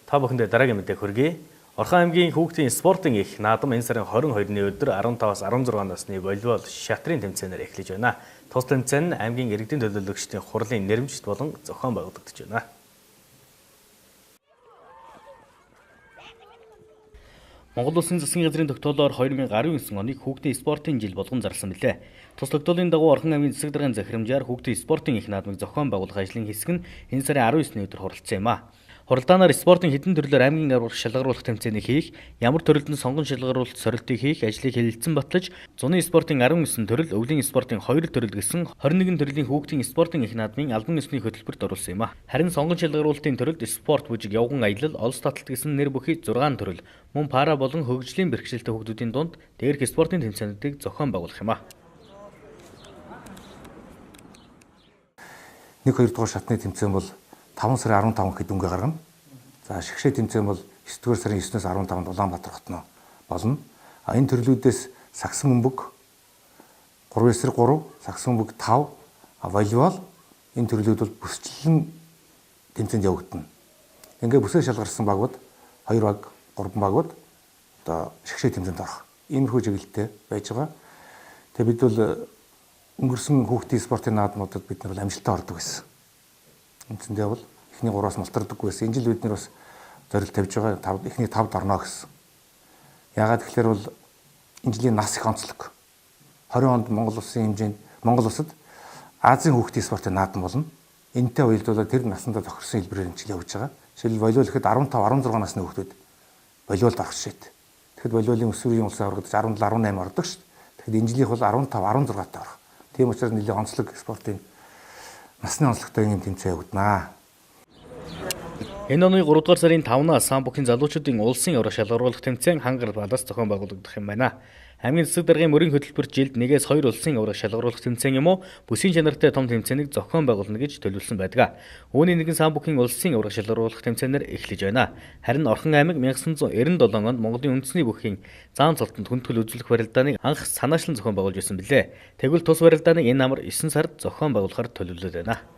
Та бүхэндээ дараагийн мэдээ хүргэе. Орхон аймгийн хүүхдийн спортын их наадам энэ сарын 22-ны өдөр 15-аас 16 насны волейбол шатрын тэмцээнээр эхлэж байна. Тус тэмцээн нь аймгийн иргэдийн төлөөлөгчдийн хурлын нэрмжит болон зохион байгуулагдаж байна. Монгол Улсын засгийн газрын тогтоолоор 2019 оныг хүүхдийн спортын жил болгон зарласан билээ. Тус тогтоолын дагуу Орхон аймгийн засаг даргын захирамжаар хүүхдийн спортын их наадмыг зохион байгуулах ажлын хэсэг нь энэ сарын 19-ний өдөр хуралдсан юм а. Хуралдаанаар спортын хэдэн төрлөөр аймгийн аврах шалгаруулах тэмцээнийг хийх, ямар төрөлд нь сонгон шалгаруулалт сорилтыг хийх ажлыг хэлэлцэн батлаж, зуны спортын 19 төрөл, өвлийн спортын 2 төрөл гэсэн 21 төрлийн хүүхдийн спортын их наадмын албан ёсны хөтөлбөрт оруулсан юм а. Харин сонгон шалгаруулалтын төрөлд спорт бүжиг, явган аялал, олс татлалт гэсэн нэр бүхий 6 төрөл, мөн пара болон хөгжлийн бэрхшээлтэй хүүхдүүдийн дунд дээрх спортын тэмцээнүүдийг зохион байгуулах юм а. 1-2 дугаар шатны тэмцээн бол 5 сарын 15 хэд үнгээ гаргана. За шигшээ тэмцээн бол 9-р сарын 9-өөс 15-нд Улаанбаатар хотноо болно. Энэ төрлүүдээс сагсан бөмбөг 3/3, сагсан бөмбөг 5, волейбол энэ төрлүүд бол бүсчлэн тэмцээнд явагдана. Ингээ бүсээ шалгарсан багууд 2 баг, 3 багууд одоо шигшээ тэмцээнд орох. Иймэрхүү чиглэлтэй байж байгаа. Тэгээ бид бол өнгөрсөн хүүхдийн спортын наадмуудад бид нар амжилттай ордог байсан. Үндсэндээ бол эхний 3-аас мултардаггүй байсан. Энэ жил бид нар бас зорилт тавьж байгаа. Эхний 5-д орно гэсэн. Яагаад гэвэл бол энэ жилийн нас их онцлог. 20 онд Монгол Улсын хэмжээнд Монгол Улсад Азийн хүүхдийн спортын наадам болно. Энэтэй уялдуулаад тэр насандаа тохирсон хэлбэрээр энэ жил явж байгаа. Жишээлбэл волейбол гэхэд 15, 16 насны хүүхдүүд волейболд орох шийд. Тэгэхэд волейболын өсвөрийн улсын аврагт 17, 18 ордог шүү дээ. Тэгэхэд энэ жилийнх бол 15, 16 таа орох. Тийм учраас нэлээд онцлог спортын насны онцлогтой юм тэмцээн явагдана. Энэ оны 3 дугаар сарын 5-наас самбокийн залуучуудын улсын аврах шалгаруулах тэмцээн хангар балаас зохион байгуулагдах юм байна. Аймгийн засаг даргын мөрийн хөтөлбөрт жилд 1-2 улсын аврах шалгаруулах тэмцээн юм уу бүсийн чанартай том тэмцээнийг зохион байгуулна гэж төлөвлөсөн байдаг. Үүний нэг нь самбокийн улсын аврах шалгаруулах тэмцээнээр эхлэж байна. Харин Орхон аймаг 1997 онд Монголын үндэсний бүхийн заан цолтонд хүндэтгэл үзүүлэх барилдааныг анх санаачлан зохион байгуулж байсан билээ. Тэгвэл тус барилдааныг энэ амар 9 сард зохион байгуулахар төлөвлөд байна.